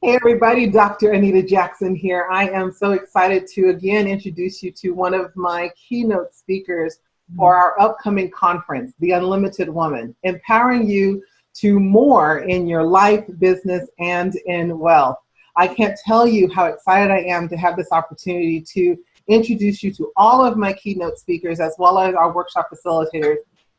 Hey everybody, Dr. Anita Jackson here. I am so excited to again introduce you to one of my keynote speakers for our upcoming conference, The Unlimited Woman, empowering you to more in your life, business, and in wealth. I can't tell you how excited I am to have this opportunity to introduce you to all of my keynote speakers as well as our workshop facilitators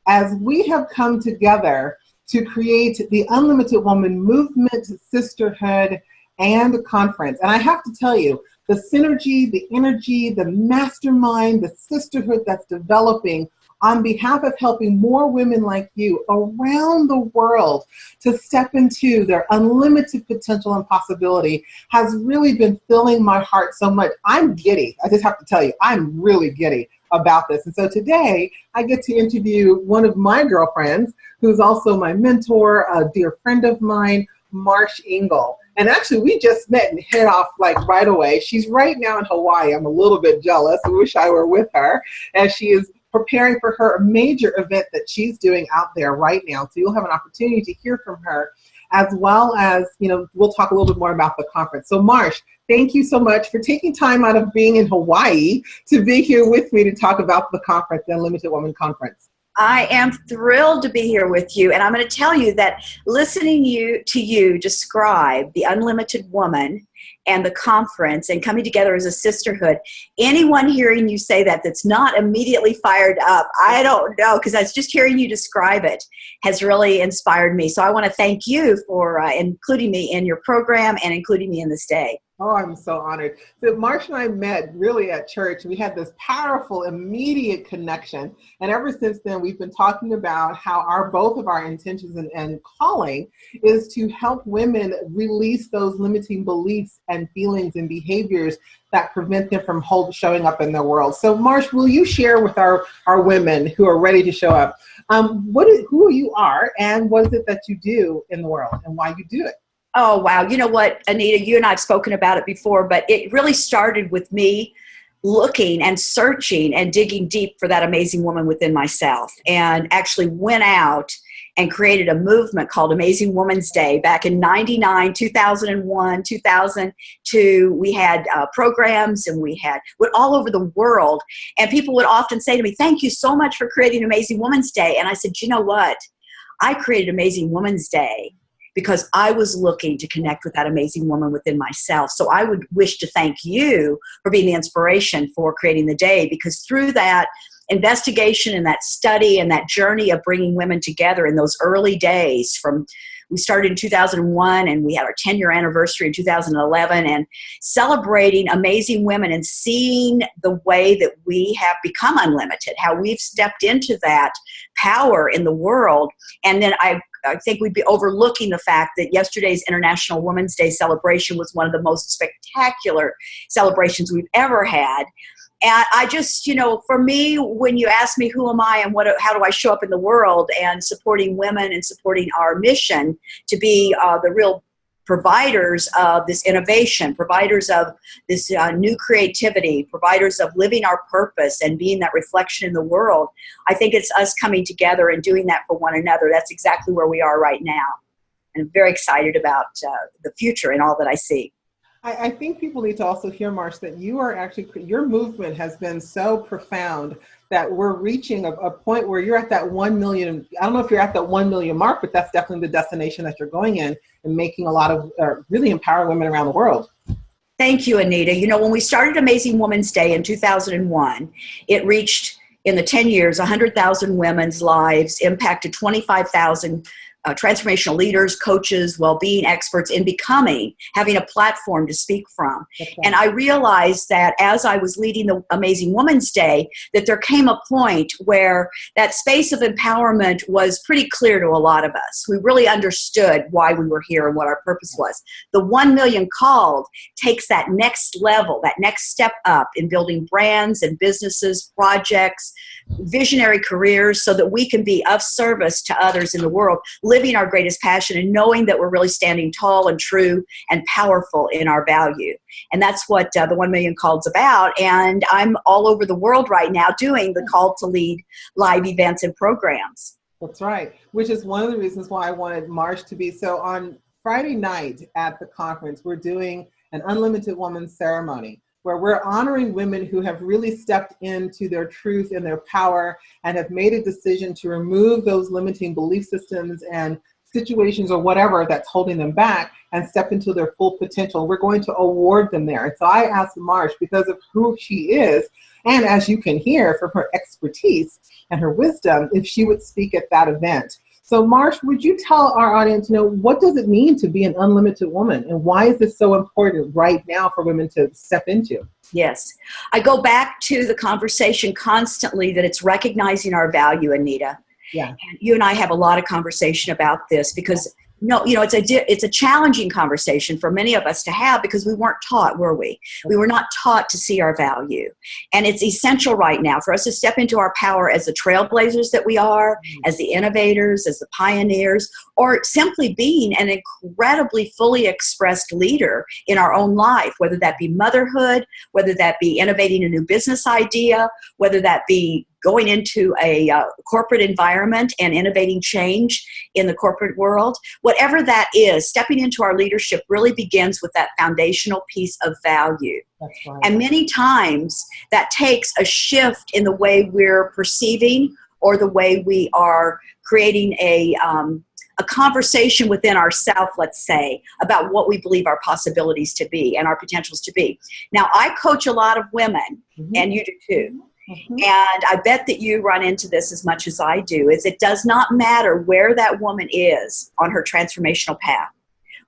as we have come together to create the Unlimited Woman movement, sisterhood, and conference. And I have to tell you, the synergy, the energy, the mastermind, the sisterhood that's developing on behalf of helping more women like you around the world to step into their unlimited potential and possibility has really been filling my heart so much. I'm giddy. I just have to tell you, I'm really giddy about this. And so today I get to interview one of my girlfriends who's also my mentor, a dear friend of mine, Marsh Engle. And actually we just met and hit off like right away. She's right now in Hawaii. I'm a little bit jealous. I wish I were with her as she is preparing for her major event that she's doing out there right now. So you'll have an opportunity to hear from her, as well as, we'll talk a little bit more about the conference. So Marsh, thank you so much for taking time out of being in Hawaii to be here with me to talk about the conference, the Unlimited Woman Conference. I am thrilled to be here with you, and I'm going to tell you that listening to you describe the Unlimited Woman and the conference and coming together as a sisterhood, anyone hearing you say that that's not immediately fired up, I don't know, because I was just hearing you describe it has really inspired me. So I want to thank you for including me in your program and including me in this day. Oh, I'm so honored. So Marsh and I met really at church. We had this powerful, immediate connection. And ever since then, we've been talking about how both of our intentions and calling is to help women release those limiting beliefs and feelings and behaviors that prevent them from showing up in their world. So Marsh, will you share with our women who are ready to show up, who you are and what is it that you do in the world and why you do it? Oh, wow. You know what, Anita, you and I have spoken about it before, but it really started with me looking and searching and digging deep for that amazing woman within myself, and actually went out and created a movement called Amazing Women's Day back in 99, 2001, 2002. We had programs and we went all over the world, and people would often say to me, thank you so much for creating Amazing Women's Day. And I said, you know what? I created Amazing Women's Day because I was looking to connect with that amazing woman within myself. So I would wish to thank you for being the inspiration for creating the day, because through that investigation and that study and that journey of bringing women together in those early days we started in 2001 and we had our 10-year anniversary in 2011, and celebrating amazing women and seeing the way that we have become unlimited, how we've stepped into that power in the world. And then I think we'd be overlooking the fact that yesterday's International Women's Day celebration was one of the most spectacular celebrations we've ever had. And I just, for me, when you ask me who am I and how do I show up in the world, and supporting women and supporting our mission to be the real providers of this innovation, providers of this new creativity, providers of living our purpose and being that reflection in the world, I think it's us coming together and doing that for one another. That's exactly where we are right now. And I'm very excited about the future and all that I see. I think people need to also hear, Marsh, that you are actually, your movement has been so profound that we're reaching a point where you're at that 1 million. I don't know if you're at that 1 million mark, but that's definitely the destination that you're going in and making a lot of really empowering women around the world. Thank you, Anita. When we started Amazing Women's Day in 2001, it reached, in the 10 years, 100,000 women's lives, impacted 25,000 transformational leaders, coaches, well-being experts in having a platform to speak from. Okay. And I realized that as I was leading the Amazing Women's Day, that there came a point where that space of empowerment was pretty clear to a lot of us. We really understood why we were here and what our purpose was. The 1 million called takes that next level, that next step up in building brands and businesses, projects, visionary careers, so that we can be of service to others in the world, living our greatest passion and knowing that we're really standing tall and true and powerful in our value. And that's what the 1 million called's about. And I'm all over the world right now doing the Call to Lead live events and programs. That's right, which is one of the reasons why I wanted Marsh to be. So on Friday night at the conference, we're doing an Unlimited Woman ceremony where we're honoring women who have really stepped into their truth and their power and have made a decision to remove those limiting belief systems and situations or whatever that's holding them back and step into their full potential. We're going to award them there. And so I asked Marsh, because of who she is, and as you can hear from her expertise and her wisdom, if she would speak at that event. So Marsh, would you tell our audience, what does it mean to be an unlimited woman, and why is this so important right now for women to step into? Yes. I go back to the conversation constantly that it's recognizing our value, Anita. Yeah. And you and I have a lot of conversation about this because it's a challenging conversation for many of us to have because we weren't taught, were we? We were not taught to see our value. And it's essential right now for us to step into our power as the trailblazers that we are, as the innovators, as the pioneers, or simply being an incredibly fully expressed leader in our own life, whether that be motherhood, whether that be innovating a new business idea, whether that be going into a corporate environment and innovating change in the corporate world. Whatever that is, stepping into our leadership really begins with that foundational piece of value. That's right. And many times that takes a shift in the way we're perceiving or the way we are creating a conversation within ourselves, let's say, about what we believe our possibilities to be and our potentials to be. Now, I coach a lot of women, and you do too. And I bet that you run into this as much as I do, is it does not matter where that woman is on her transformational path,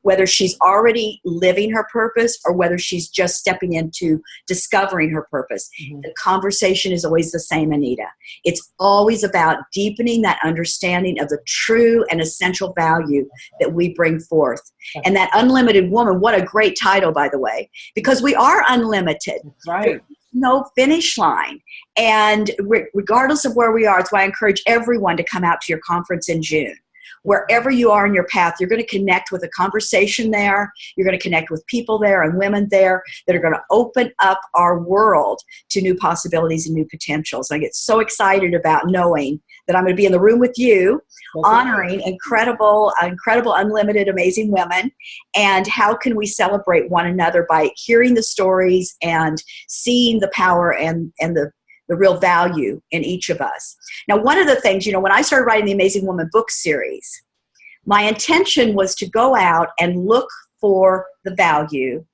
whether she's already living her purpose or whether she's just stepping into discovering her purpose. The conversation is always the same, Anita. It's always about deepening that understanding of the true and essential value that we bring forth. And that unlimited woman, what a great title, by the way, because we are unlimited. That's right. No finish line. And regardless of where we are, it's why I encourage everyone to come out to your conference in June. Wherever you are in your path, you're going to connect with a conversation there. You're going to connect with people there and women there that are going to open up our world to new possibilities and new potentials. And I get so excited about knowing that I'm going to be in the room with you, honoring incredible, unlimited, amazing women. And how can we celebrate one another by hearing the stories and seeing the power and the real value in each of us. Now, one of the things, when I started writing the Amazing Woman book series, my intention was to go out and look for the value,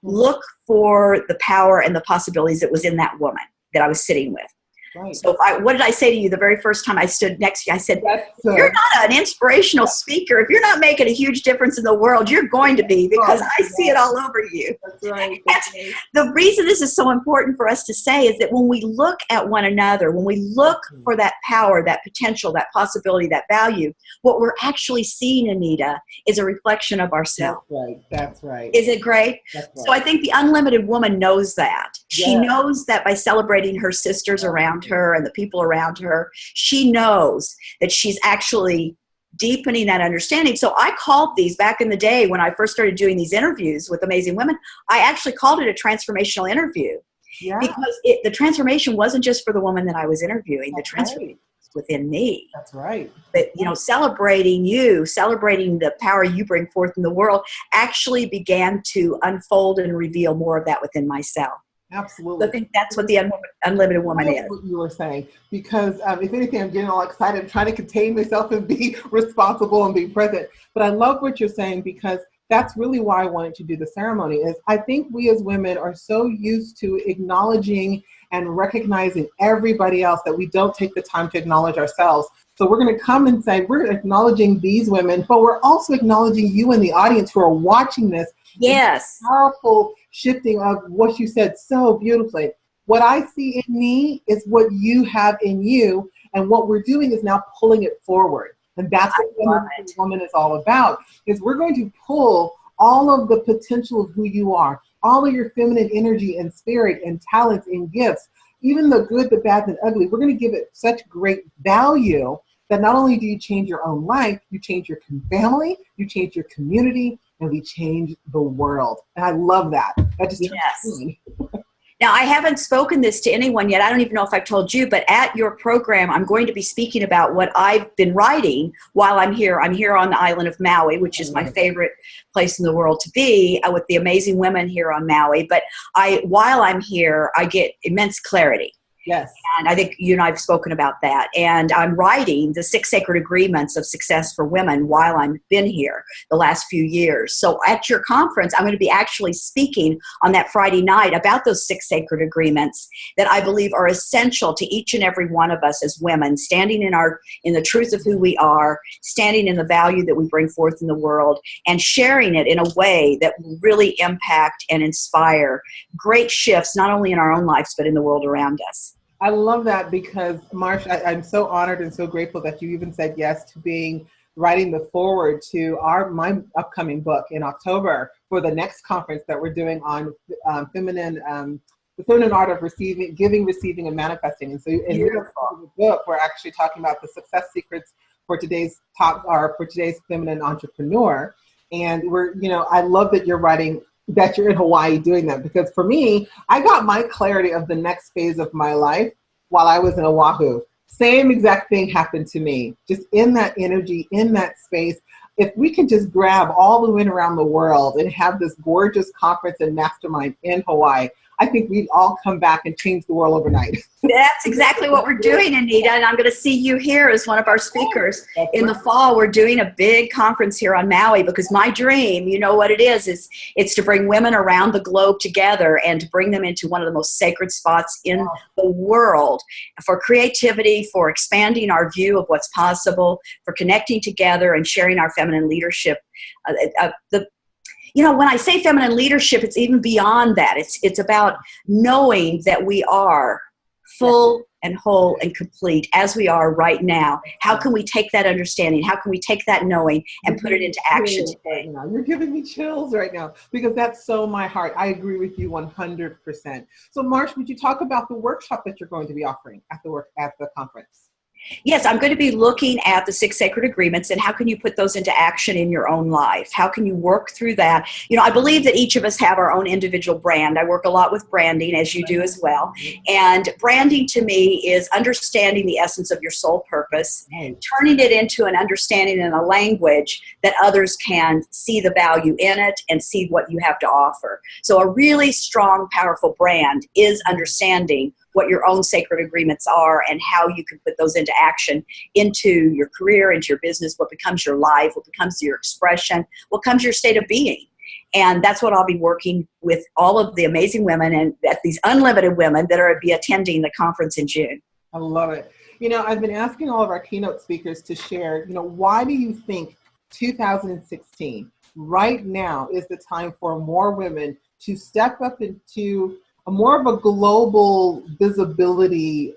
look for the power and the possibilities that was in that woman that I was sitting with. Right. So what did I say to you the very first time I stood next to you? I said, you're not an inspirational speaker. If you're not making a huge difference in the world, you're going to be, because I see it all over you. That's right. The reason this is so important for us to say is that when we look at one another, when we look for that power, that potential, that possibility, that value, what we're actually seeing, Anita, is a reflection of ourselves. That's right. That's right. Is it great? That's right. So I think the unlimited woman knows that. She knows that by celebrating her sisters around her and the people around her, she knows that she's actually deepening that understanding. So I called these, back in the day when I first started doing these interviews with amazing women, I actually called it a transformational interview. Yeah. Because the transformation wasn't just for the woman that I was interviewing. The transformation was within me. That's right. But, celebrating you, celebrating the power you bring forth in the world, actually began to unfold and reveal more of that within myself. Absolutely. So I think that's what the unlimited woman is. What you were saying, because if anything, I'm getting all excited. I'm trying to contain myself and be responsible and be present. But I love what you're saying, because that's really why I wanted to do the ceremony. Is I think we as women are so used to acknowledging and recognizing everybody else that we don't take the time to acknowledge ourselves. So we're going to come and say, we're acknowledging these women, but we're also acknowledging you in the audience who are watching this. Yes. Powerful shifting of what you said so beautifully. What I see in me is what you have in you, and what we're doing is now pulling it forward. And that's what the woman is all about, is we're going to pull all of the potential of who you are, all of your feminine energy and spirit and talents and gifts, even the good, the bad, and the ugly. We're going to give it such great value that not only do you change your own life, you change your family, you change your community, and we change the world. And I love that. That just Now, I haven't spoken this to anyone yet. I don't even know if I've told you, but at your program, I'm going to be speaking about what I've been writing while I'm here. I'm here on the island of Maui, which is my favorite place in the world to be, with the amazing women here on Maui. But while I'm here, I get immense clarity. Yes. And I think you and I have spoken about that. And I'm writing the 6 Sacred Agreements of Success for Women while I've been here the last few years. So at your conference, I'm going to be actually speaking on that Friday night about those 6 Sacred Agreements that I believe are essential to each and every one of us as women, standing in the truth of who we are, standing in the value that we bring forth in the world, and sharing it in a way that will really impact and inspire great shifts, not only in our own lives, but in the world around us. I love that because, Marsh, I'm so honored and so grateful that you even said yes to writing the foreword to my upcoming book in October for the next conference that we're doing on the feminine art of receiving, giving, receiving, and manifesting. And so in the book, we're actually talking about the success secrets for today's feminine entrepreneur. And I love that you're writing that you're in Hawaii doing that, because for me, I got my clarity of the next phase of my life while I was in Oahu. Same exact thing happened to me, just in that energy, in that space. If we can just grab all the women around the world and have this gorgeous conference and mastermind in Hawaii, I think we'd all come back and change the world overnight. That's exactly what we're doing, Anita, and I'm going to see you here as one of our speakers. In the fall, we're doing a big conference here on Maui, because my dream, you know what it is it's to bring women around the globe together and to bring them into one of the most sacred spots in the world for creativity, for expanding our view of what's possible, for connecting together and sharing our feminine leadership. When I say feminine leadership, it's even beyond that. It's about knowing that we are full and whole and complete as we are right now. How can we take that understanding? How can we take that knowing and put it into action today? You're giving me chills right now, because that's so my heart. I agree with you 100%. So Marsh, would you talk about the workshop that you're going to be offering at the conference? Yes, I'm going to be looking at the 6 Sacred Agreements and how can you put those into action in your own life? How can you work through that? I believe that each of us have our own individual brand. I work a lot with branding, as you do as well. And branding to me is understanding the essence of your soul purpose, turning it into an understanding in a language that others can see the value in it and see what you have to offer. So a really strong, powerful brand is understanding what your own sacred agreements are and how you can put those into action into your career, into your business, what becomes your life, what becomes your expression, what becomes your state of being. And that's what I'll be working with all of the amazing women and these unlimited women that are be attending the conference in June. I love it. I've been asking all of our keynote speakers to share, why do you think 2016 right now is the time for more women to step up into more of a global visibility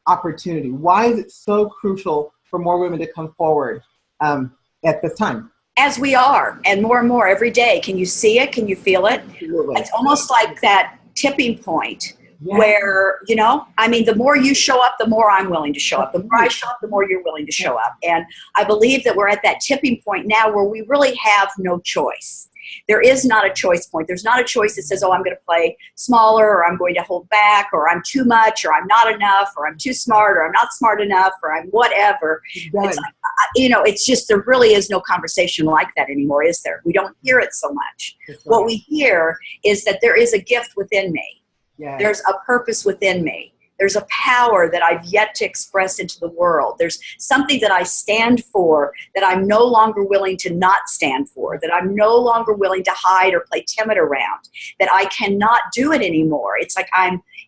opportunity? Why is it so crucial for more women to come forward at this time? As we are, and more every day. Can you see it? Can you feel it? Absolutely. It's almost like that tipping point where, the more you show up, the more I'm willing to show up. The more I show up, the more you're willing to show up. And I believe that we're at that tipping point now where we really have no choice. There is not a choice point. There's not a choice that says, oh, I'm going to play smaller, or I'm going to hold back, or I'm too much, or I'm not enough, or I'm too smart, or I'm not smart enough, or I'm whatever. It's like, it's just, there really is no conversation like that anymore, is there? We don't hear it so much. Right. What we hear is that there is a gift within me. Yes. There's a purpose within me. There's a power that I've yet to express into the world. There's something that I stand for that I'm no longer willing to not stand for, that I'm no longer willing to hide or play timid around, that I cannot do it anymore. It's like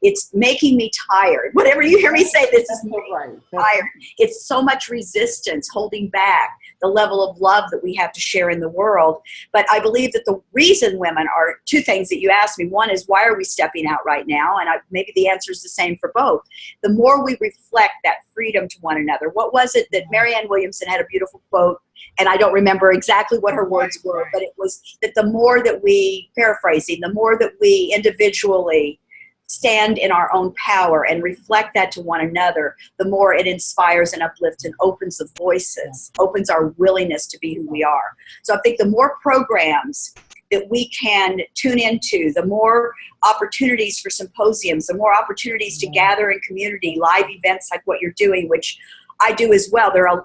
it's making me tired. Whatever you hear me say, this is making me tired. It's so much resistance holding back the level of love that we have to share in the world. But I believe that the reason women are two things that you asked me. One is, why are we stepping out right now? And maybe the answer is the same for both. The more we reflect that freedom to one another. What was it that Marianne Williamson had a beautiful quote, and I don't remember exactly what her words were, but it was that the more that we, paraphrasing, the more that we individually stand in our own power and reflect that to one another, the more it inspires and uplifts and opens the voices, opens our willingness to be who we are. So I think the more programs that we can tune into, the more opportunities for symposiums, the more opportunities to gather in community, live events like what you're doing, which I do as well. There are,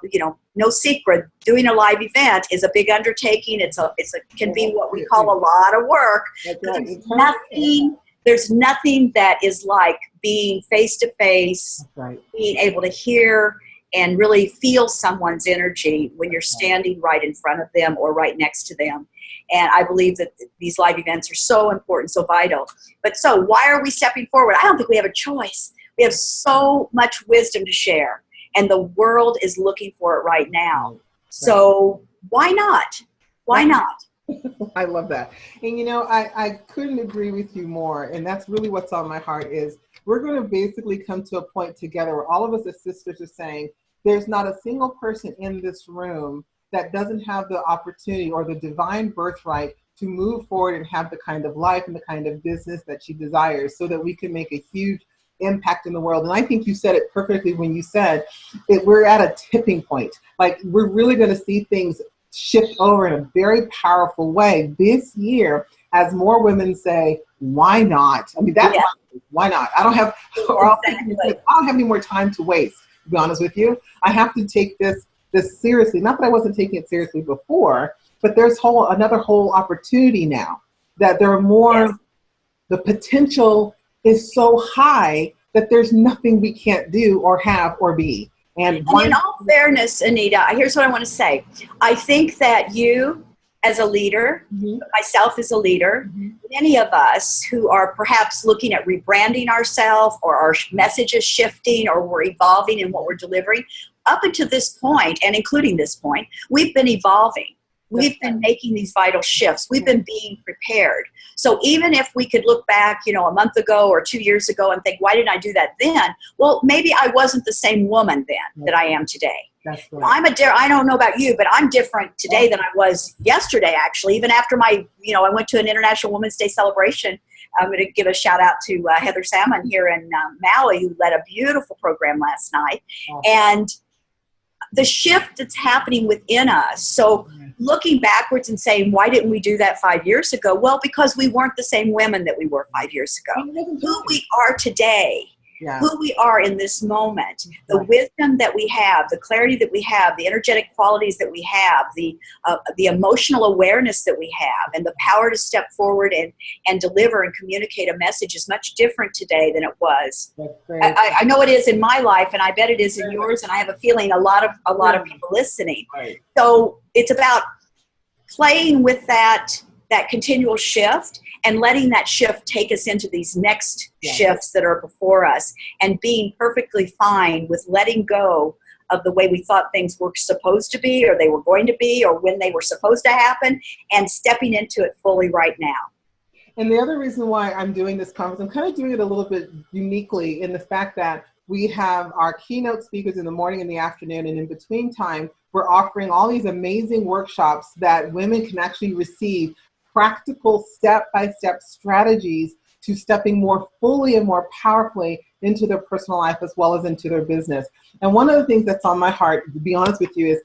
no secret, doing a live event is a big undertaking. It can be what we call a lot of work. There's nothing that is like being face to face, being able to hear and really feel someone's energy when you're standing right in front of them or right next to them. And I believe that these live events are so important, so vital. But so why are we stepping forward? I don't think we have a choice. We have so much wisdom to share, and the world is looking for it right now. So why not? Why not? I love that. And I couldn't agree with you more. And that's really what's on my heart is we're going to basically come to a point together where all of us as sisters are saying, there's not a single person in this room that doesn't have the opportunity or the divine birthright to move forward and have the kind of life and the kind of business that she desires so that we can make a huge impact in the world. And I think you said it perfectly when you said that we're at a tipping point. Like we're really going to see things shift over in a very powerful way this year as more women say, why not? I mean, that's why not? I don't have any more time to waste, to be honest with you. I have to take this seriously. Not that I wasn't taking it seriously before, but there's another whole opportunity now that there are more, the potential is so high that there's nothing we can't do or have or be. And in all fairness, Anita, here's what I want to say. I think that you as a leader, myself as a leader, many of us who are perhaps looking at rebranding ourselves or our message is shifting or we're evolving in what we're delivering, up until this point, and including this point, we've been evolving. We've been making these vital shifts. We've been being prepared. So even if we could look back, a month ago or 2 years ago and think, why didn't I do that then? Well, maybe I wasn't the same woman then that I am today. That's right. I don't know about you, but I'm different today than I was yesterday, actually. Even after I went to an International Women's Day celebration. I'm going to give a shout out to Heather Salmon here in Maui, who led a beautiful program last night. Awesome. And the shift that's happening within us. So looking backwards and saying, why didn't we do that 5 years ago? Well, because we weren't the same women that we were 5 years ago. Who we are today, who we are in this moment, the wisdom that we have, the clarity that we have, the energetic qualities that we have, the emotional awareness that we have, and the power to step forward and deliver and communicate a message is much different today than it was. I know it is in my life, and I bet it is in yours, and I have a feeling a lot of people listening. So it's about playing with that continual shift and letting that shift take us into these next shifts that are before us, and being perfectly fine with letting go of the way we thought things were supposed to be or they were going to be or when they were supposed to happen, and stepping into it fully right now. And the other reason why I'm doing this conference, I'm kind of doing it a little bit uniquely in the fact that we have our keynote speakers in the morning and the afternoon, and in between time, we're offering all these amazing workshops that women can actually receive practical step-by-step strategies to stepping more fully and more powerfully into their personal life as well as into their business. And one of the things that's on my heart, to be honest with you, is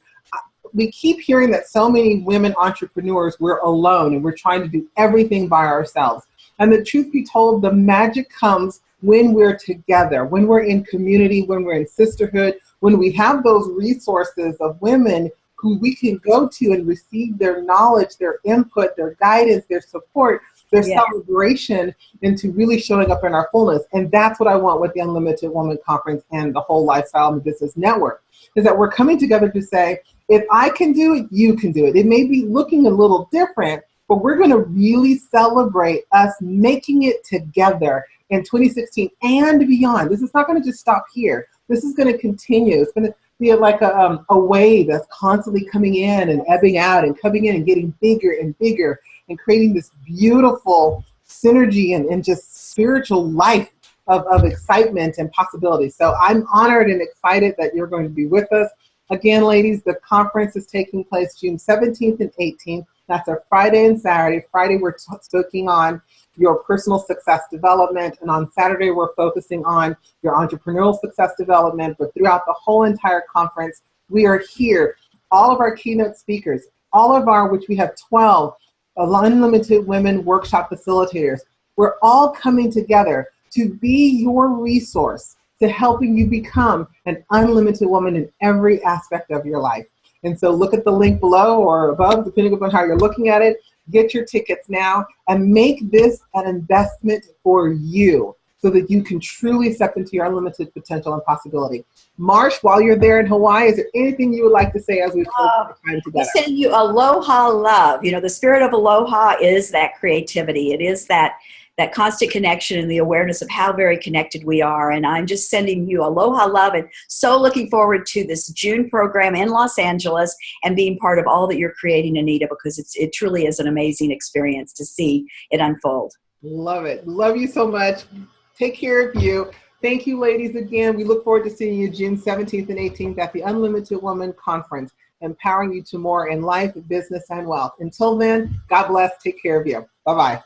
we keep hearing that so many women entrepreneurs, we're alone and we're trying to do everything by ourselves. And the truth be told, the magic comes when we're together, when we're in community, when we're in sisterhood, when we have those resources of women who we can go to and receive their knowledge, their input, their guidance, their support, their celebration into really showing up in our fullness. And that's what I want with the Unlimited Woman Conference and the whole Lifestyle and Business Network, is that we're coming together to say, if I can do it, you can do it. It may be looking a little different, but we're going to really celebrate us making it together in 2016 and beyond. This is not going to just stop here. This is going to continue. It's going to be like a wave that's constantly coming in and ebbing out and coming in and getting bigger and bigger and creating this beautiful synergy and just spiritual life of excitement and possibility. So I'm honored and excited that you're going to be with us. Again, ladies, the conference is taking place June 17th and 18th. That's a Friday and Saturday. Friday, we're speaking on your personal success development. And on Saturday, we're focusing on your entrepreneurial success development. But throughout the whole entire conference, we are here. All of our keynote speakers, all of our, which we have 12 Unlimited Women Workshop Facilitators. We're all coming together to be your resource to helping you become an unlimited woman in every aspect of your life. And so look at the link below or above, depending upon how you're looking at it. Get your tickets now and make this an investment for you so that you can truly step into your unlimited potential and possibility. Marsh, while you're there in Hawaii, is there anything you would like to say as we close the time together? I send you aloha love. You know, the spirit of aloha is that creativity. It is that constant connection and the awareness of how very connected we are. And I'm just sending you aloha love and so looking forward to this June program in Los Angeles and being part of all that you're creating, Anita, because it truly is an amazing experience to see it unfold. Love it. Love you so much. Take care of you. Thank you, ladies, again. We look forward to seeing you June 17th and 18th at the Unlimited Woman Conference, empowering you to more in life, business, and wealth. Until then, God bless. Take care of you. Bye-bye.